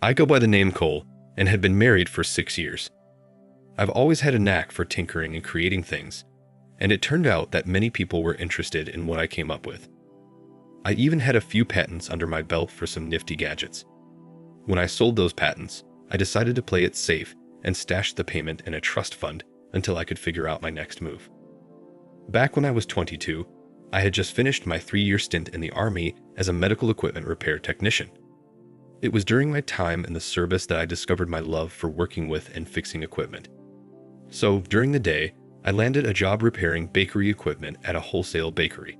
I go by the name Cole and had been married for 6 years. I've always had a knack for tinkering and creating things, and it turned out that many people were interested in what I came up with. I even had a few patents under my belt for some nifty gadgets. When I sold those patents, I decided to play it safe and stashed the payment in a trust fund until I could figure out my next move. Back when I was 22, I had just finished my 3-year stint in the Army as a medical equipment repair technician. It was during my time in the service that I discovered my love for working with and fixing equipment. So, during the day, I landed a job repairing bakery equipment at a wholesale bakery.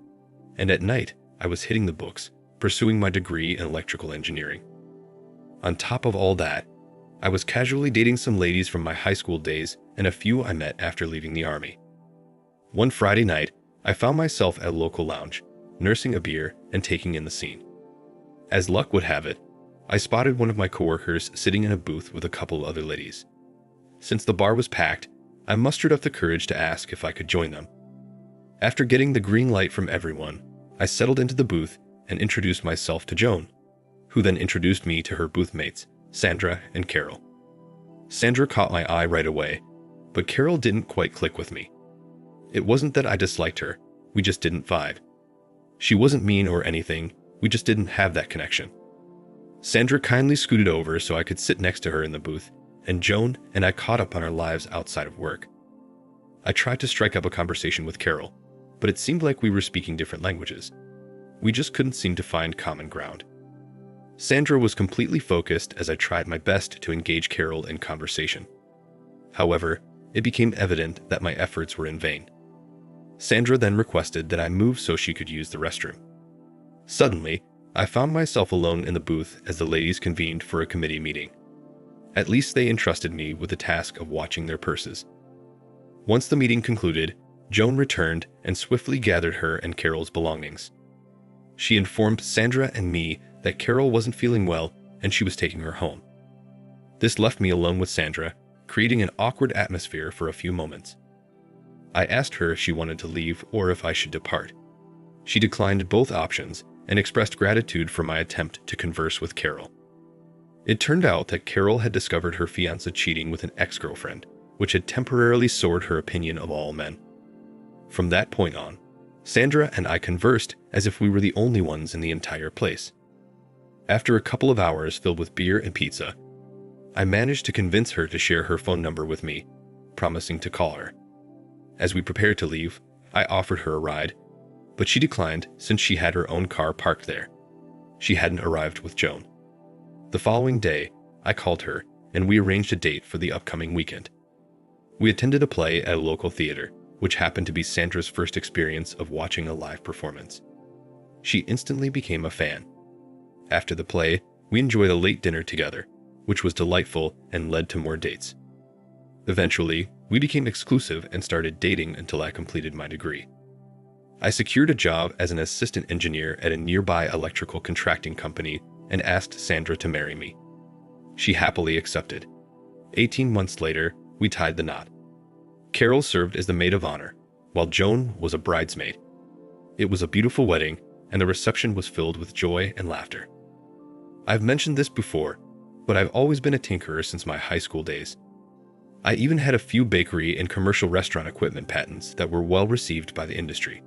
And at night, I was hitting the books, pursuing my degree in electrical engineering. On top of all that, I was casually dating some ladies from my high school days and a few I met after leaving the Army. One Friday night, I found myself at a local lounge, nursing a beer and taking in the scene. As luck would have it, I spotted one of my coworkers sitting in a booth with a couple other ladies. Since the bar was packed, I mustered up the courage to ask if I could join them. After getting the green light from everyone, I settled into the booth and introduced myself to Joan, who then introduced me to her booth mates, Sandra and Carol. Sandra caught my eye right away, but Carol didn't quite click with me. It wasn't that I disliked her, we just didn't vibe. She wasn't mean or anything, we just didn't have that connection. Sandra kindly scooted over so I could sit next to her in the booth, and Joan and I caught up on our lives outside of work. I tried to strike up a conversation with Carol, but it seemed like we were speaking different languages. We just couldn't seem to find common ground. Sandra was completely focused as I tried my best to engage Carol in conversation. However, it became evident that my efforts were in vain. Sandra then requested that I move so she could use the restroom. Suddenly, I found myself alone in the booth as the ladies convened for a committee meeting. At least they entrusted me with the task of watching their purses. Once the meeting concluded, Joan returned and swiftly gathered her and Carol's belongings. She informed Sandra and me that Carol wasn't feeling well and she was taking her home. This left me alone with Sandra, creating an awkward atmosphere for a few moments. I asked her if she wanted to leave or if I should depart. She declined both options and expressed gratitude for my attempt to converse with Carol. It turned out that Carol had discovered her fiancé cheating with an ex-girlfriend, which had temporarily soured her opinion of all men. From that point on, Sandra and I conversed as if we were the only ones in the entire place. After a couple of hours filled with beer and pizza, I managed to convince her to share her phone number with me, promising to call her. As we prepared to leave, I offered her a ride, but she declined since she had her own car parked there. She hadn't arrived with Joan. The following day, I called her and we arranged a date for the upcoming weekend. We attended a play at a local theater, which happened to be Sandra's first experience of watching a live performance. She instantly became a fan. After the play, we enjoyed a late dinner together, which was delightful and led to more dates. Eventually, we became exclusive and started dating until I completed my degree. I secured a job as an assistant engineer at a nearby electrical contracting company and asked Sandra to marry me. She happily accepted. 18 months later, we tied the knot. Carol served as the maid of honor, while Joan was a bridesmaid. It was a beautiful wedding, and the reception was filled with joy and laughter. I've mentioned this before, but I've always been a tinkerer since my high school days. I even had a few bakery and commercial restaurant equipment patents that were well received by the industry.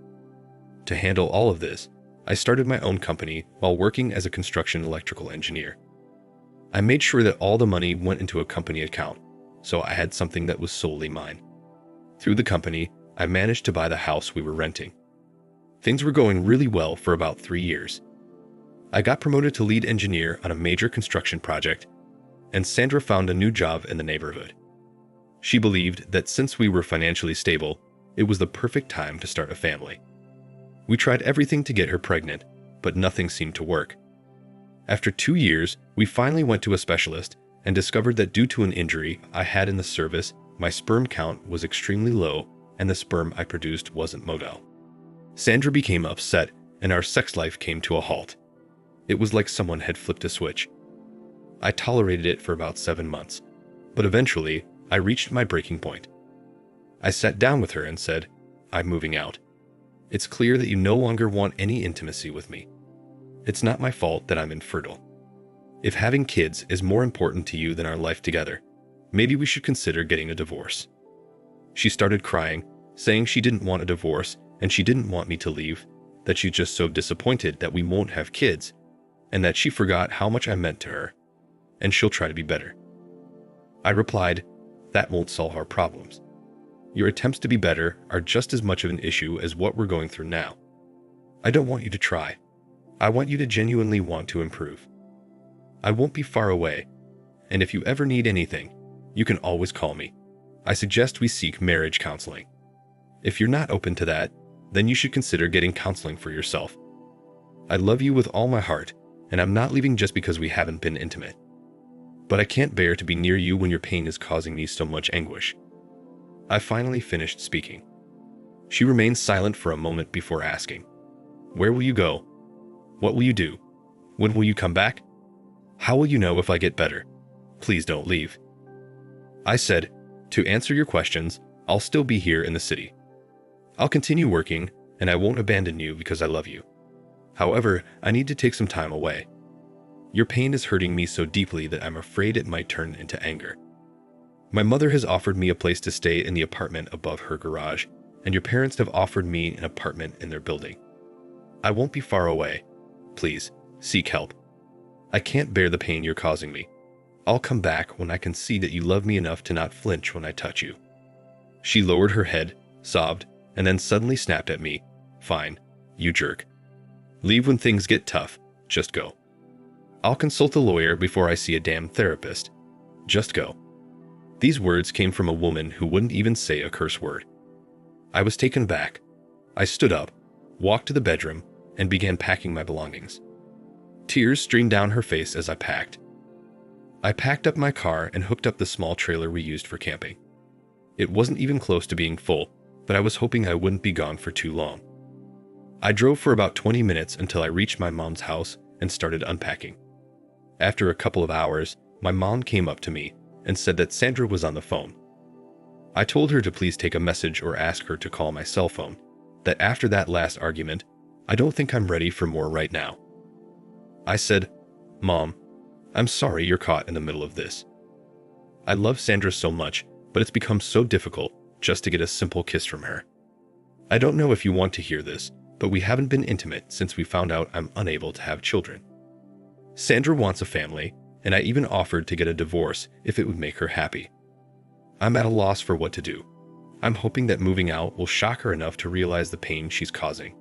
To handle all of this, I started my own company while working as a construction electrical engineer. I made sure that all the money went into a company account, so I had something that was solely mine. Through the company, I managed to buy the house we were renting. Things were going really well for about 3 years. I got promoted to lead engineer on a major construction project, and Sandra found a new job in the neighborhood. She believed that since we were financially stable, it was the perfect time to start a family. We tried everything to get her pregnant, but nothing seemed to work. After 2 years, we finally went to a specialist and discovered that due to an injury I had in the service, my sperm count was extremely low and the sperm I produced wasn't motile. Sandra became upset and our sex life came to a halt. It was like someone had flipped a switch. I tolerated it for about 7 months, but eventually I reached my breaking point. I sat down with her and said, "I'm moving out. It's clear that you no longer want any intimacy with me. It's not my fault that I'm infertile. If having kids is more important to you than our life together, maybe we should consider getting a divorce." She started crying, saying she didn't want a divorce and she didn't want me to leave, that she's just so disappointed that we won't have kids, and that she forgot how much I meant to her, and she'll try to be better. I replied, "That won't solve our problems. Your attempts to be better are just as much of an issue as what we're going through now. I don't want you to try. I want you to genuinely want to improve. I won't be far away, and if you ever need anything, you can always call me. I suggest we seek marriage counseling. If you're not open to that, then you should consider getting counseling for yourself. I love you with all my heart, and I'm not leaving just because we haven't been intimate. But I can't bear to be near you when your pain is causing me so much anguish." I finally finished speaking. She remained silent for a moment before asking, "Where will you go? What will you do? When will you come back? How will you know if I get better? Please don't leave." I said, "To answer your questions, I'll still be here in the city. I'll continue working, and I won't abandon you because I love you. However, I need to take some time away. Your pain is hurting me so deeply that I'm afraid it might turn into anger. My mother has offered me a place to stay in the apartment above her garage, and your parents have offered me an apartment in their building. I won't be far away. Please, seek help. I can't bear the pain you're causing me. I'll come back when I can see that you love me enough to not flinch when I touch you." She lowered her head, sobbed, and then suddenly snapped at me, "Fine, you jerk. Leave when things get tough. Just go. I'll consult a lawyer before I see a damn therapist. Just go." These words came from a woman who wouldn't even say a curse word. I was taken back. I stood up, walked to the bedroom, and began packing my belongings. Tears streamed down her face as I packed. I packed up my car and hooked up the small trailer we used for camping. It wasn't even close to being full, but I was hoping I wouldn't be gone for too long. I drove for about 20 minutes until I reached my mom's house and started unpacking. After a couple of hours, my mom came up to me and said that Sandra was on the phone. I told her to please take a message or ask her to call my cell phone, that after that last argument, I don't think I'm ready for more right now. I said, "Mom, I'm sorry you're caught in the middle of this. I love Sandra so much, but it's become so difficult just to get a simple kiss from her. I don't know if you want to hear this, but we haven't been intimate since we found out I'm unable to have children. Sandra wants a family, and I even offered to get a divorce if it would make her happy. I'm at a loss for what to do. I'm hoping that moving out will shock her enough to realize the pain she's causing.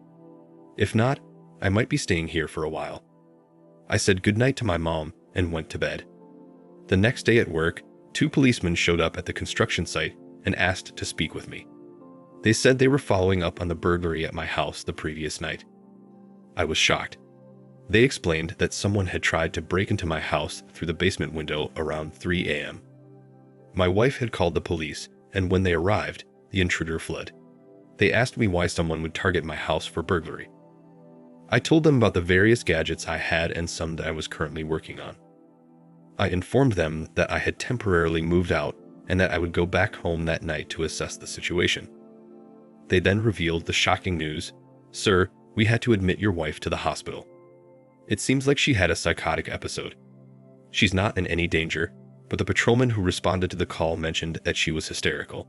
If not, I might be staying here for a while." I said goodnight to my mom and went to bed. The next day at work, 2 policemen showed up at the construction site and asked to speak with me. They said they were following up on the burglary at my house the previous night. I was shocked. They explained that someone had tried to break into my house through the basement window around 3 a.m. My wife had called the police, and when they arrived, the intruder fled. They asked me why someone would target my house for burglary. I told them about the various gadgets I had and some that I was currently working on. I informed them that I had temporarily moved out and that I would go back home that night to assess the situation. They then revealed the shocking news: "Sir, we had to admit your wife to the hospital. It seems like she had a psychotic episode. She's not in any danger, but the patrolman who responded to the call mentioned that she was hysterical.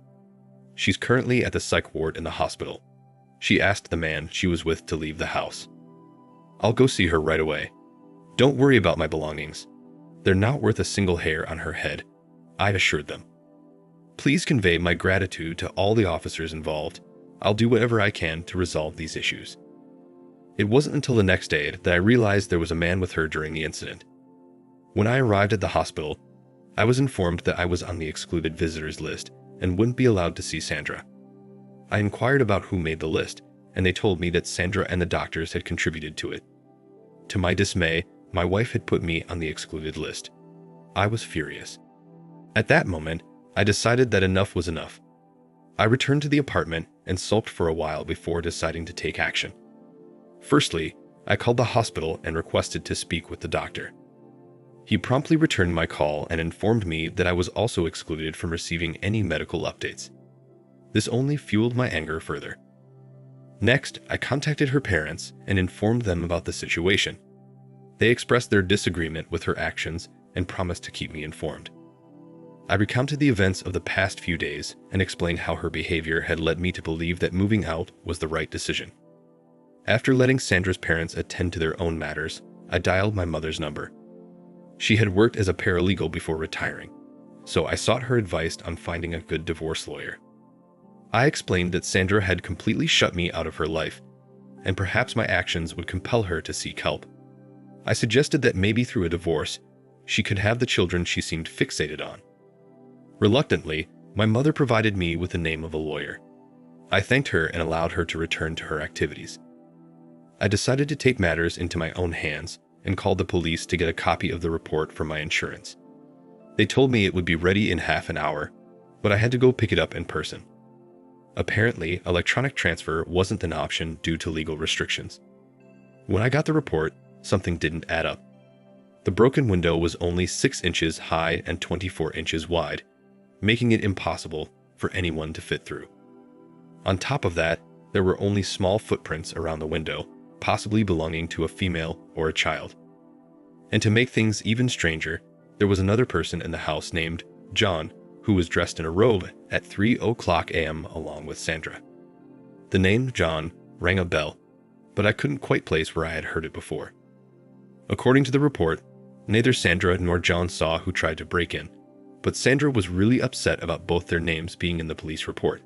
She's currently at the psych ward in the hospital. She asked the man she was with to leave the house. I'll go see her right away. Don't worry about my belongings. They're not worth a single hair on her head," I assured them. "Please convey my gratitude to all the officers involved. I'll do whatever I can to resolve these issues." It wasn't until the next day that I realized there was a man with her during the incident. When I arrived at the hospital, I was informed that I was on the excluded visitors list and wouldn't be allowed to see Sandra. I inquired about who made the list, and they told me that Sandra and the doctors had contributed to it. To my dismay, my wife had put me on the excluded list. I was furious. At that moment, I decided that enough was enough. I returned to the apartment and sulked for a while before deciding to take action. Firstly, I called the hospital and requested to speak with the doctor. He promptly returned my call and informed me that I was also excluded from receiving any medical updates. This only fueled my anger further. Next, I contacted her parents and informed them about the situation. They expressed their disagreement with her actions and promised to keep me informed. I recounted the events of the past few days and explained how her behavior had led me to believe that moving out was the right decision. After letting Sandra's parents attend to their own matters, I dialed my mother's number. She had worked as a paralegal before retiring, so I sought her advice on finding a good divorce lawyer. I explained that Sandra had completely shut me out of her life, and perhaps my actions would compel her to seek help. I suggested that maybe through a divorce, she could have the children she seemed fixated on. Reluctantly, my mother provided me with the name of a lawyer. I thanked her and allowed her to return to her activities. I decided to take matters into my own hands and called the police to get a copy of the report from my insurance. They told me it would be ready in half an hour, but I had to go pick it up in person. Apparently, electronic transfer wasn't an option due to legal restrictions. When I got the report, something didn't add up. The broken window was only 6 inches high and 24 inches wide, making it impossible for anyone to fit through. On top of that, there were only small footprints around the window, possibly belonging to a female or a child. And to make things even stranger, there was another person in the house named John, who was dressed in a robe at 3:00 a.m. along with Sandra. The name John rang a bell, but I couldn't quite place where I had heard it before. According to the report, neither Sandra nor John saw who tried to break in, but Sandra was really upset about both their names being in the police report.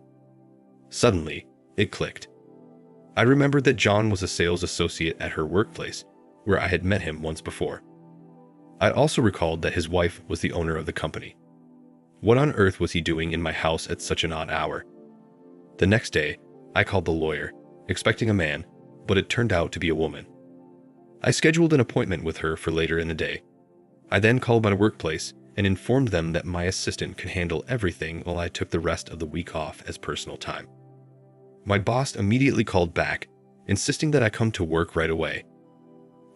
Suddenly, it clicked. I remembered that John was a sales associate at her workplace, where I had met him once before. I also recalled that his wife was the owner of the company. What on earth was he doing in my house at such an odd hour? The next day, I called the lawyer, expecting a man, but it turned out to be a woman. I scheduled an appointment with her for later in the day. I then called my workplace and informed them that my assistant could handle everything while I took the rest of the week off as personal time. My boss immediately called back, insisting that I come to work right away.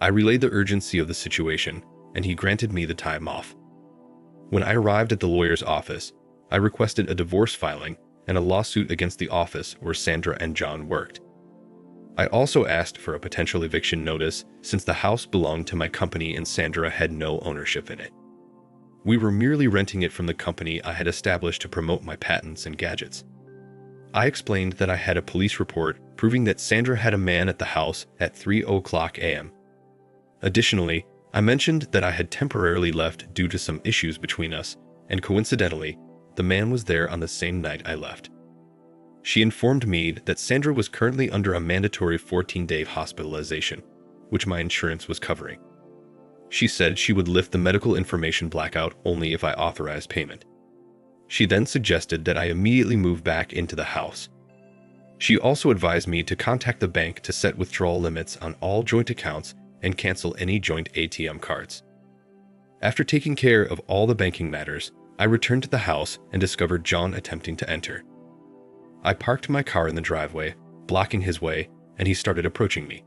I relayed the urgency of the situation, and he granted me the time off. When I arrived at the lawyer's office, I requested a divorce filing and a lawsuit against the office where Sandra and John worked. I also asked for a potential eviction notice since the house belonged to my company and Sandra had no ownership in it. We were merely renting it from the company I had established to promote my patents and gadgets. I explained that I had a police report proving that Sandra had a man at the house at 3:00 a.m. Additionally, I mentioned that I had temporarily left due to some issues between us, and coincidentally, the man was there on the same night I left. She informed me that Sandra was currently under a mandatory 14-day hospitalization, which my insurance was covering. She said she would lift the medical information blackout only if I authorized payment. She then suggested that I immediately move back into the house. She also advised me to contact the bank to set withdrawal limits on all joint accounts and cancel any joint ATM cards. After taking care of all the banking matters, I returned to the house and discovered John attempting to enter. I parked my car in the driveway, blocking his way, and he started approaching me.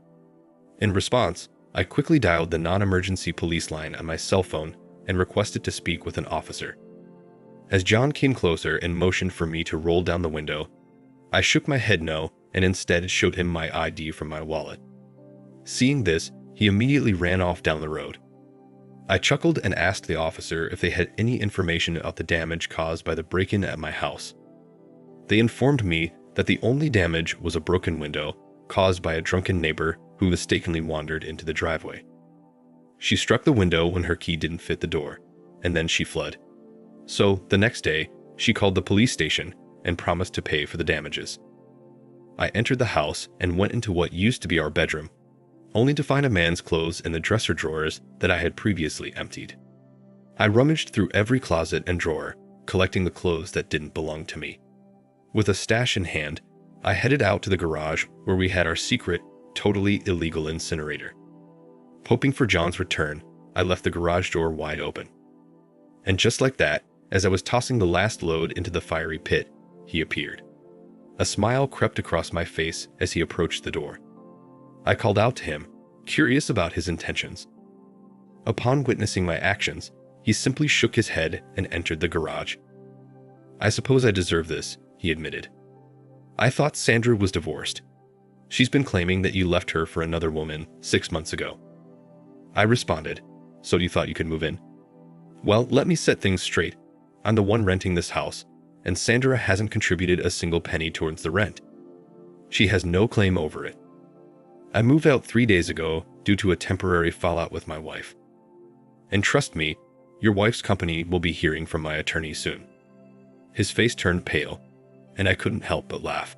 In response, I quickly dialed the non-emergency police line on my cell phone and requested to speak with an officer. As John came closer and motioned for me to roll down the window, I shook my head no and instead showed him my ID from my wallet. Seeing this, he immediately ran off down the road. I chuckled and asked the officer if they had any information about the damage caused by the break-in at my house. They informed me that the only damage was a broken window caused by a drunken neighbor who mistakenly wandered into the driveway. She struck the window when her key didn't fit the door, and then she fled. So, the next day, she called the police station and promised to pay for the damages. I entered the house and went into what used to be our bedroom, only to find a man's clothes in the dresser drawers that I had previously emptied. I rummaged through every closet and drawer, collecting the clothes that didn't belong to me. With a stash in hand, I headed out to the garage where we had our secret, totally illegal incinerator. Hoping for John's return, I left the garage door wide open. And just like that, as I was tossing the last load into the fiery pit, he appeared. A smile crept across my face as he approached the door. I called out to him, curious about his intentions. Upon witnessing my actions, he simply shook his head and entered the garage. "I suppose I deserve this," he admitted. "I thought Sandra was divorced. She's been claiming that you left her for another woman 6 months ago." I responded, "So you thought you could move in?" "Well, let me set things straight. I'm the one renting this house, and Sandra hasn't contributed a single penny towards the rent. She has no claim over it. I moved out 3 days ago due to a temporary fallout with my wife. And trust me, your wife's company will be hearing from my attorney soon." His face turned pale, and I couldn't help but laugh.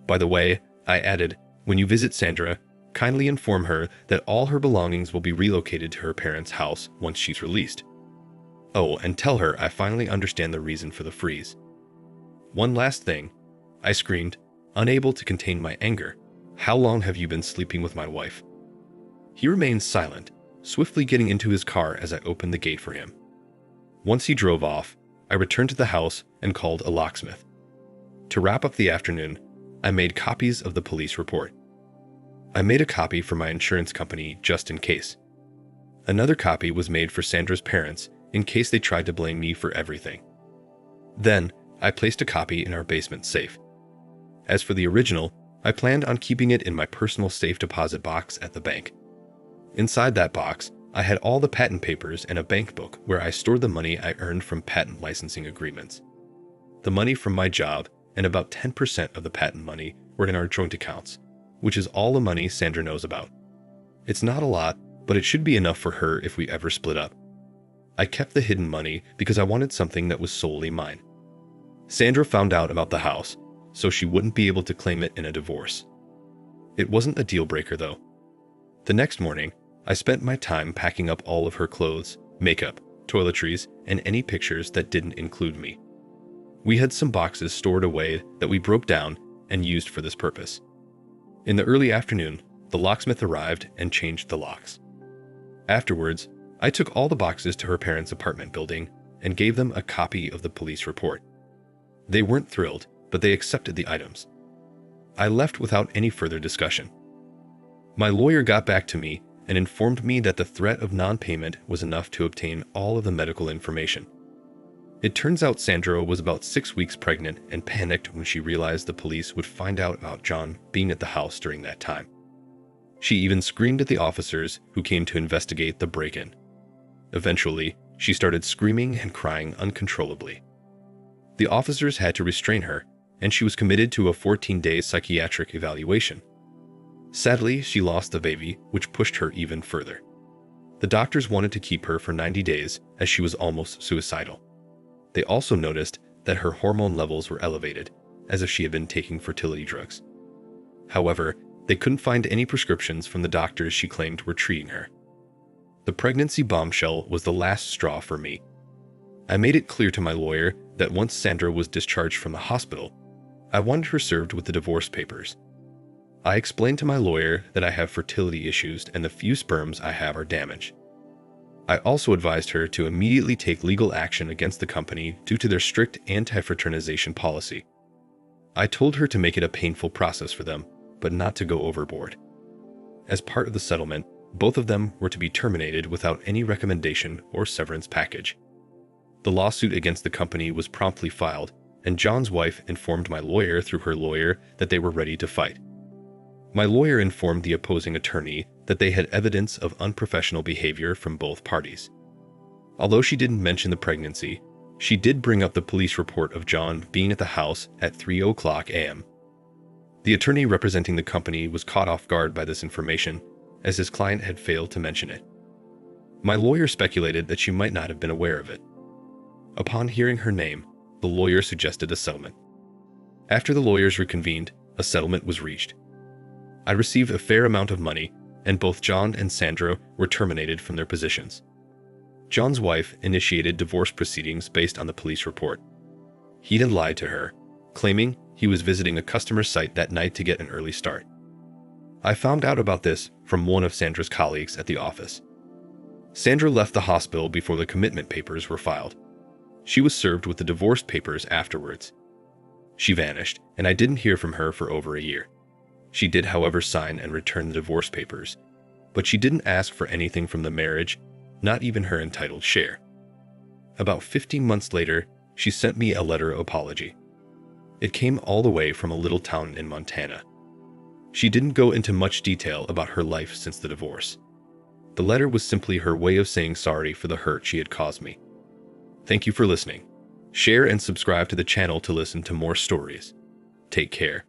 "By the way," I added, "when you visit Sandra, kindly inform her that all her belongings will be relocated to her parents' house once she's released. Oh, and tell her I finally understand the reason for the freeze." "One last thing," I screamed, unable to contain my anger. "How long have you been sleeping with my wife?" He remained silent, swiftly getting into his car as I opened the gate for him. Once he drove off, I returned to the house and called a locksmith. To wrap up the afternoon, I made copies of the police report. I made a copy for my insurance company just in case. Another copy was made for Sandra's parents in case they tried to blame me for everything. Then, I placed a copy in our basement safe. As for the original, I planned on keeping it in my personal safe deposit box at the bank. Inside that box, I had all the patent papers and a bank book where I stored the money I earned from patent licensing agreements. The money from my job and about 10% of the patent money were in our joint accounts, which is all the money Sandra knows about. It's not a lot, but it should be enough for her if we ever split up. I kept the hidden money because I wanted something that was solely mine. Sandra found out about the house, so she wouldn't be able to claim it in a divorce. It wasn't a deal breaker though. The next morning, I spent my time packing up all of her clothes, makeup, toiletries, and any pictures that didn't include me. We had some boxes stored away that we broke down and used for this purpose. In the early afternoon, the locksmith arrived and changed the locks. Afterwards, I took all the boxes to her parents' apartment building and gave them a copy of the police report. They weren't thrilled, but they accepted the items. I left without any further discussion. My lawyer got back to me and informed me that the threat of non-payment was enough to obtain all of the medical information. It turns out Sandra was about 6 weeks pregnant and panicked when she realized the police would find out about John being at the house during that time. She even screamed at the officers who came to investigate the break-in. Eventually, she started screaming and crying uncontrollably. The officers had to restrain her, and she was committed to a 14-day psychiatric evaluation. Sadly, she lost the baby, which pushed her even further. The doctors wanted to keep her for 90 days as she was almost suicidal. They also noticed that her hormone levels were elevated, as if she had been taking fertility drugs. However, they couldn't find any prescriptions from the doctors she claimed were treating her. The pregnancy bombshell was the last straw for me. I made it clear to my lawyer that once Sandra was discharged from the hospital, I wanted her served with the divorce papers. I explained to my lawyer that I have fertility issues and the few sperms I have are damaged. I also advised her to immediately take legal action against the company due to their strict anti-fraternization policy. I told her to make it a painful process for them, but not to go overboard. As part of the settlement, both of them were to be terminated without any recommendation or severance package. The lawsuit against the company was promptly filed, and John's wife informed my lawyer through her lawyer that they were ready to fight. My lawyer informed the opposing attorney that they had evidence of unprofessional behavior from both parties. Although she didn't mention the pregnancy, she did bring up the police report of John being at the house at 3:00 a.m. The attorney representing the company was caught off guard by this information, as his client had failed to mention it. My lawyer speculated that she might not have been aware of it. Upon hearing her name, the lawyer suggested a settlement. After the lawyers reconvened, a settlement was reached. I received a fair amount of money, and both John and Sandra were terminated from their positions. John's wife initiated divorce proceedings based on the police report. He had lied to her, claiming he was visiting a customer site that night to get an early start. I found out about this from one of Sandra's colleagues at the office. Sandra left the hospital before the commitment papers were filed. She was served with the divorce papers afterwards. She vanished, and I didn't hear from her for over a year. She did, however, sign and return the divorce papers, but she didn't ask for anything from the marriage, not even her entitled share. About 15 months later, she sent me a letter of apology. It came all the way from a little town in Montana. She didn't go into much detail about her life since the divorce. The letter was simply her way of saying sorry for the hurt she had caused me. Thank you for listening. Share and subscribe to the channel to listen to more stories. Take care.